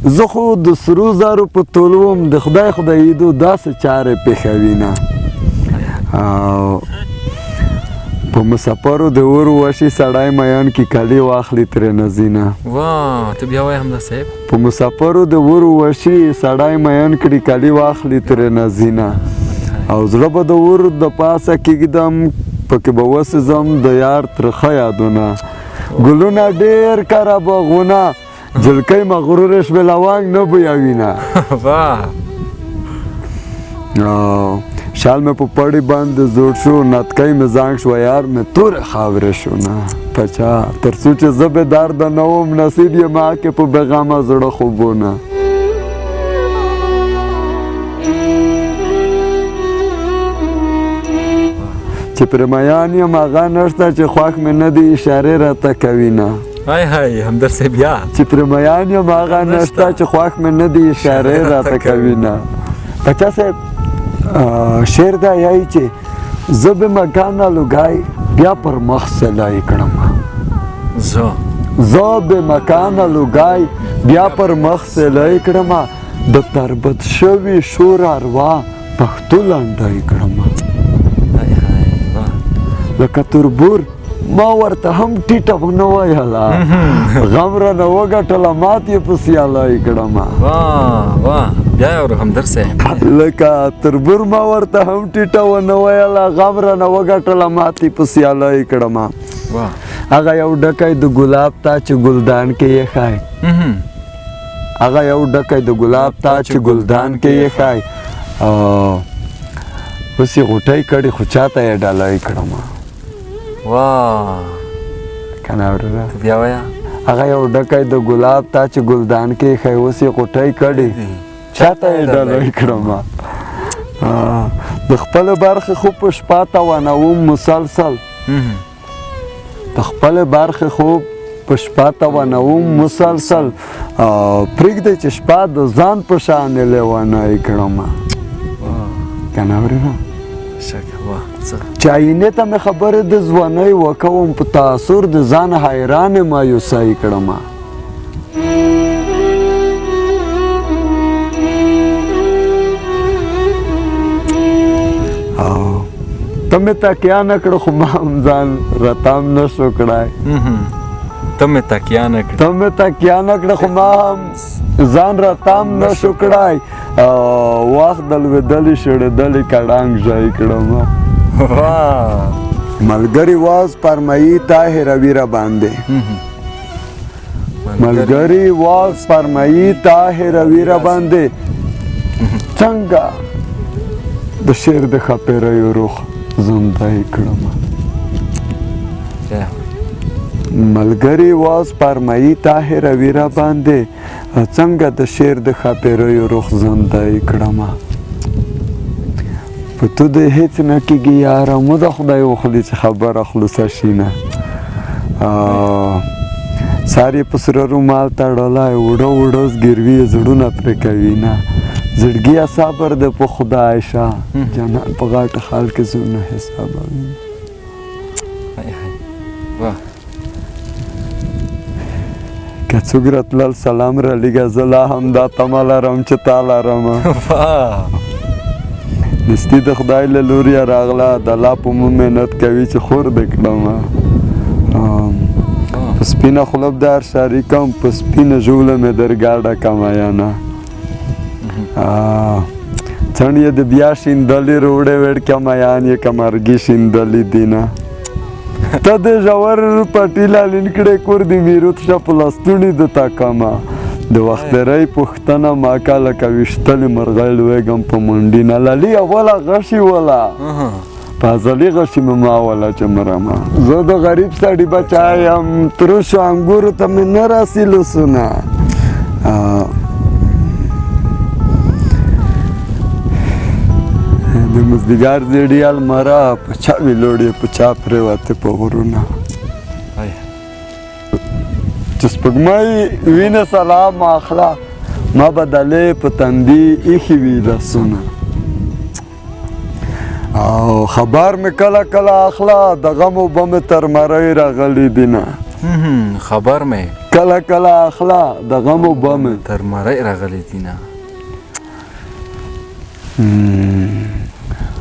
زه خو د سرو زرو په تولوم د خدای خداییدو داسې چارې پېښوي نه په مسافرو د اور وشي سړی میان کې کالي واخلي ترېنه ځینه واه ته بیا وایې همدا صاحب په مسافرو د اور وشي سړی میان کړي کالي واخلي ترېنه ځینه او زړه به د اور د پاسه کېږدم پکې به وسېځم د یار ترخه یادونه ګلونه ډېر کره باغونه جلکۍ مغرور شوې لونګ نه بویوینه واه شال مې په پړې باندې زوړ شو نتکۍ مې زانګ شوه یار مې تورې خاورې شو نه پچا تر څو چې زه بېدار د نه وم نصیب یې ما کې په بېغمه زړه خوبونه چې پرې میان یم هغه نشته چې خوښ مې نه دی اشارې راته کوي نه های های همدرد صاحب یا چې پرې میان یم هغه نشته چې خوښ مې نه دی اشارې راته کوي نه پچا صاحب شعر دا یایي چې زه به مکانه لوګای بیا پر مخ سلای کړم زه به مکانه لوګای بیا پر مخ سلای کړم د تربت شوي شور اروا پښتو لنډای کړم لکه تربور ما ورته هم ټیټه ونه ویله غم رانه وګټله مات یې په سیالای کړم واه واه بیا یې اورو همدرد صاحب لکه تربور ما ورته هم ټیټه ونه ویله غم رانه وګټله مات یې په سیالای کړم هغه یو ډکی د ګلاب تا چې ګلدان کې یې ښای هغه یو ډکی د ګلاب تا چې ګلدان کې یې ښای اوس یې غوټۍ کړې خو چاته یې ډالۍ کړم واه کنه اورېده بیا وایه هغه یو ډکی د ګلاب تا چې ګلدان کې یې ښای اوس یې غوټۍ کړې چاته یې ډالۍ کړم د خپلې برخې خو په شپه توانوم مسلسل د خپلې برخې خو په شپه توانوم مسلسل پرېږدئ چې شپه د ځان په شانې لیونی کړم که نه اورېده چې آینې ته مې خبرې د ځوانۍ وکوم په تاثر د ځان حیرانې مایوسۍ کړم ته مې تکیه نه کړه خو ما هم ځان راتام نه شو کړی ته مې تکیه نه کړه ته مې تکیه نه کړه خو ما هم ځان راتام نه شو کړی وخت د لوېدلې شړېدلې کړنګ ژای کړم ملګري واز فرمایي تا هېروي را باندې ملګري واز فرمایي تا هېروي را باندې څنګه د شعر د ښاپېریو روح زندای کړم ملګري واز فرمایي تا هېروي را باندې څنګه د شعر د ښاپېریو روح زندای کړم په تو د هېڅ نه کېږي یاره مو د خدای وخلي چې خبره خلوصه شي نه سار یې په سره رومال تړلی وړه وړه زګیروي یې زړونه پرې کوي نه زړګیه صبر د په خدای شه جانان په غاټه خال کې زړونه حسابوي که څوک راتلل سلام رالیږه زه لا هم دا تمه لرم چې تا لرم دستي د خدای له لورې راغله د الله په مون محنت کوي چې خور دې کړم په سپینه خوله به در شریکم په سپینه ژوله مې درګاډه کمایانه څڼ یې د بیا شیندلې روړې وړکه میان یې کمرګي شیندلې دینه ته د ژور پټي لالین کړې کور د میروت شه په لستوڼي د تاکمه د وخترۍ پوښتنه ما کا لکه ویشتلې مرغۍ لویږم په منډي نه للي اوله غشي وله په ازلي غشي مې ما وله چې مرمه زه د غریب سړي بچی یم تروشو انګورو ته مې نه راسي لوسونه د مزدګار زیړي المره په چا ویلوړې په چا پرېوتې په غرونه چې سپوږمۍ وینه سلام اخله ما بدلې په تندي ایښې وي لاسونه او خبر مې کله کله اخله د غم اوبه مې تر مرۍ راغلي دینه خبر مې کله کله اخلا د غم اوبه مې تر مرۍ راغلی دي نه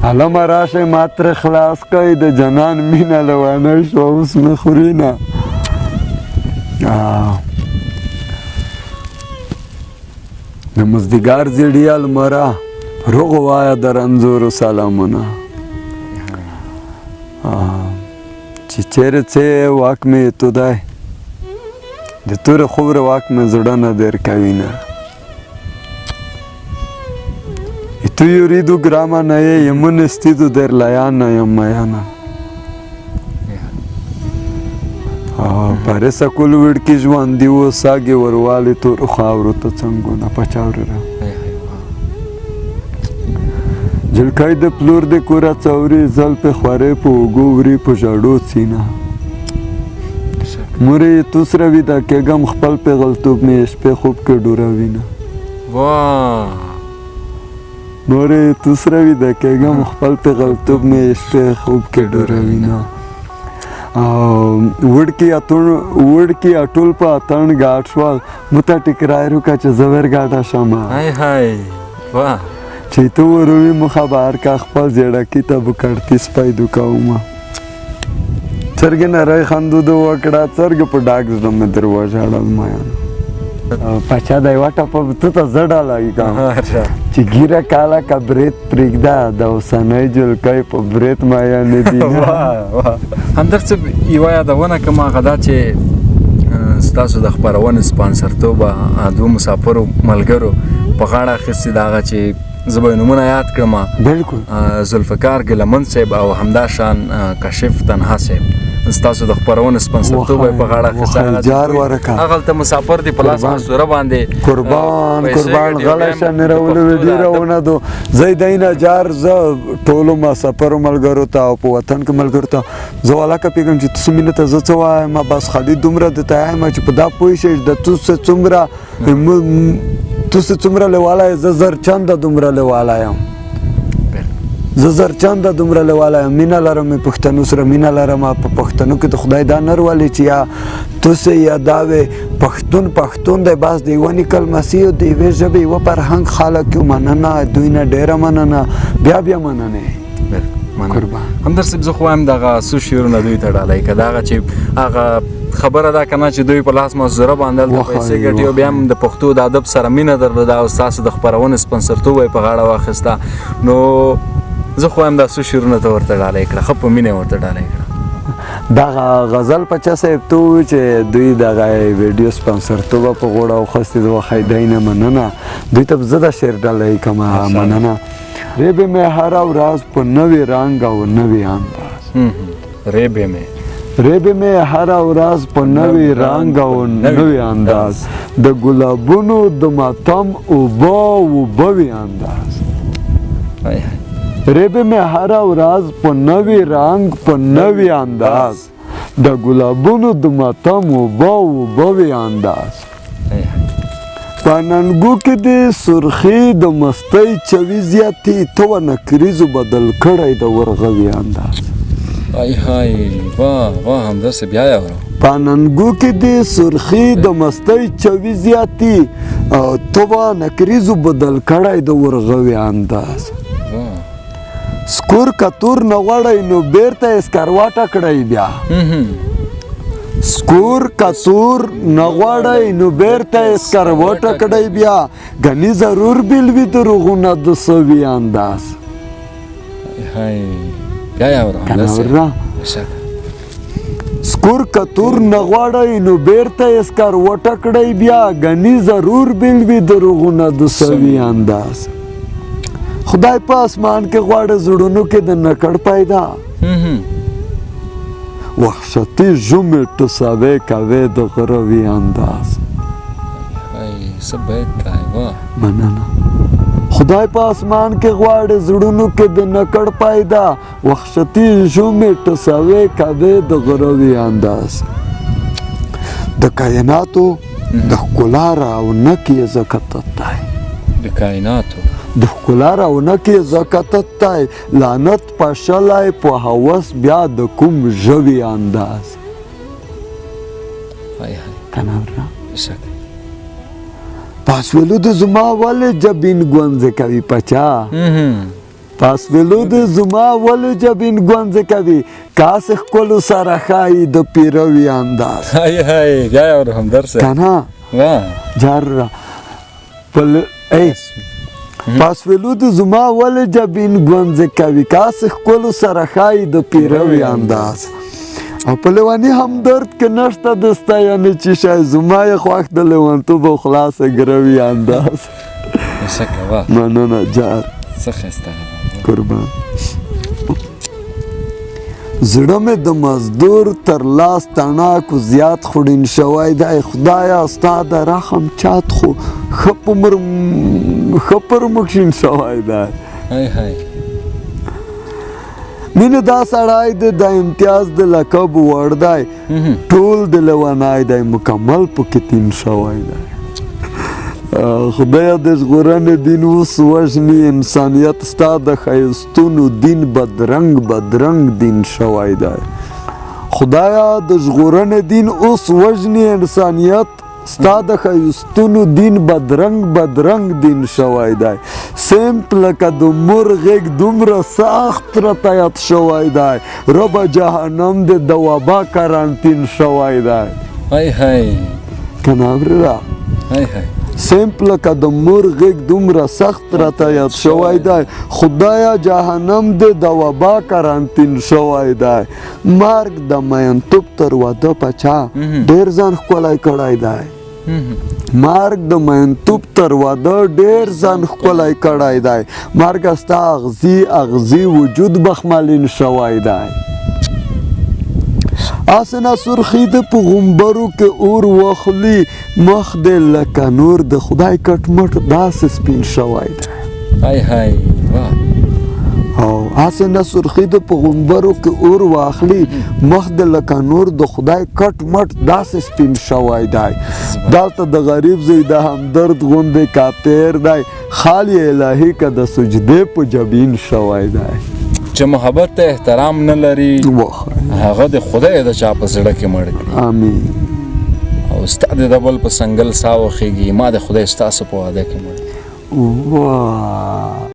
علمه راشئ ما ترې خلاص کئ د جنان مینه لوانۍ شوه اوس مې خوري نه د مزدګار زیړیه لمره روغ وایه د رنځورو سلامونه چې چیرې څه واک مې تو دی د تورې خوبره واک مې زړه نه دیر کوي نه Tu yuridu grama naye yemun estidu der layana yamayana پاره سکول وړکی ژوند دی و ساګي وروالی تور خاورو ته څنګهونه پچاورره جلکای د پلور د کورا څوري زل په خواره په وګوري په جاړو سینا مورې تو سره ودا کېګم خپل په غلطوب مې شپه خوب کې ډوراوینه واه مورې تو سره ودا کېګم خپل په غلطوب مې شپه خوب کې ډوراوینه وړکی اټول په اتن غاټ شو مته ټکرایرو کا چې زور غاټه شمه هاي هاي واه چې تو وروي مخبر کا خپل زړه کی ته بکړتی سپای دوکاوما څرګ نه راي خندو دو وکړه څرګ په ډاګ زړه مې دروازه اړل ما پچا دی واټه په ته زړه لګی کا چې ګیره کالا کا بریت پرګدا د اوسنۍ جلکای په بریت ما یا نه دی واه همدرد صاحب یوه یادونه کوم هغه دا چې ستاسو د خپرونې سپانسرتوب دوه مسافرو ملګرو په غاړه اخیستې د هغه چې زه به یې نومونه یاد کړم بالکل ذوالفقار ګیلمن صاحب او همداشان کاشف تنها صاحب ستاسو د خپرونې سپانسرتوب یې په غاړه اخیستی هغلته مسافر دي په لاس مزدوره باندې قربان غلی شه نه راولو ډېره ونه دو زه یې دی نه جار زه ټولو مسافرو ملګرو ته او په وطن کې ملګرو ته زه ولاکه پوهېږم چې تاسو مینه ته زه څه وایم بس خالي دومره درته وایم چې په دا پوه شئ د تاسو څومره لیواله یې زه زر چنده دومره لیواله یم زه زر چنده دومره لیواله یم مینه لرم پښتنو سره مینه لرم په پښتنو کې د خدای دا نه رولي چې یا تاسې یا دا وې پښتون دی بس د یوه نیکل مسیح د یوې ژبې یوه فرهنګ خلک یو مننه دوی نه ډېره مننه بیا مننې همدرد صاحب زه خو وایم دغه څو شعرونه دوی ته ډالۍ که د هغه چې هغه خبره ده که نه چې دوی په لاس مزدوره باندې هلته پیسې ګټي او بیا هم د پښتو د ادب سره مینه درلوده او ستاسو د خپرونې سپانسرتوب یې په غاړه واخیسته نو زه خو وایم دا څو شعرونه ته ورته ډالۍ کړه ښه په مینه یې ورته ډالۍ کړه دغه غزل په چا صاحب ته ووایي چې دوی دغه ویډیو سپانسرتوب په غوړه واخیستې د وخی دی نه مننه دوی ته زه دا شعر ډالۍ کوم مننه ریب میں ہر راز په نوې رنګ او نوې انداز ریب میں هر راز په نوې رنګ او نوې انداز د ګلابونو د ماتم اوبه وي انداز ریب میں هر راز په نوې رنګ په نوې انداز د ګلابونو د ماتم اوبه وي انداز په ننګو کې د سرخي د مستۍ چوي زیاتې تو نکریزو بدل کړی د ورغوي انداز هاي واه همدرد صاحب بیا یې اورو په ننګو کې د سرخي د مستۍ چوي زیاتې تو نکریزو بدل کړی د ورغوي انداز سکور کتور نه غواړی نو بیرته یې سکرواټه کړی بیا سکور کتور نه غواړی نو بیرته یې سکروټه کړی بیا ګنې ضرور بیل وي د رغونه د سوي انداز بیا یې اورو سکور کتور نه غواړی نو بیرته یې سکروټه کړی بیا ګنې ضرور بیل وي د رغونه د سوي انداز خدای په اسمان کې غواړي زړونو کې د نکړ پیدا وحشتي ژومې ټساوې کوې د غروي انداز مننه خدای په اسمان کې غواړي زړونو کې د نکړ پیدا وحشتي ژومې ټساوې کوې د غروي انداز د کائناتو د ښکلا راونکې زکتت دی د کائناتو د ښکلا راونکې زکتت دی لعنت پاشلی په هوس بیا د کوم ژوي انداز کنه ورا شک پاس ویلو د زما ولې جبین ګونځ کوي پچا پاس ویلو د زما ولې جبین ګونځ کوي کاس خپل سره خای د پیروي انداز بیا اور همدرد صاحب کنه واه جار پل ای پاس ویلو د زما ولې جبین ګونځ کوي کاس خپل سره خای د پیروي انداز او په لیواني همدرد کې نشته د ستاینې چې شای زما یې خوښ د لیونتوب او خلاصه ګروي انداز شکه واه مننه جار څه ښایسته قربان زړه مې د مزدور تر لاس تڼاکو زیات خوړین شوی دی خدایه ستا د رحم چات خو ښه پر مکشین شوی دی مینه دا سړی دی د امتیاز د لقب وړ دی ټول د لیونی دی مکمل پکې تین شوی دی خدایه د ژغورنې دین اوس وژني انسانیت ستا د ښایستونو دین بدرنګ دین شوی دی خدایه د ژغورنې دین اوس وژني انسانیت ستا د ښایستونو دین بدرنګ دین شوی دی سمپ لکه د مور غیږ دومره سخت راته یاد شوی دی ربه جهنم د د وبا کرانتین شوی دی کنه اورېده سمپ لکه د مور غیږ دومره سخت راته یاد شوی دی خدایه جهنم د د وبا کرانتین شوی دی مرګ د مینتوب تر واده پچا ډېر ځان ښکلی کړی دی مرګ د مینتوب تر واده ډېر ځان ښکلی کړی دی مرګه ستا اغزي وجود بخملین شوی دی آسنا سرخی د په غومبرو کې اور واخلي مخ د لکه نور د خدای کټ مټ داسې سپین شوی دی او آسنا سرخی د په غومبرو کې اور واخلي مخ د لکه نور د خدای کټ مټ داسې سپین شوی دی دلته د غریب زوی د همدرد غوندې کاپیر دی خالی الهي که د سجدې په جبین شوی دی چې محبت ته احترام نه لري هغه د خدای د چا په زړه کې مړ کړي امین او ستا د بل په سنګل سا وخیږي ما د خدای ستاسو په واده کې مړ واه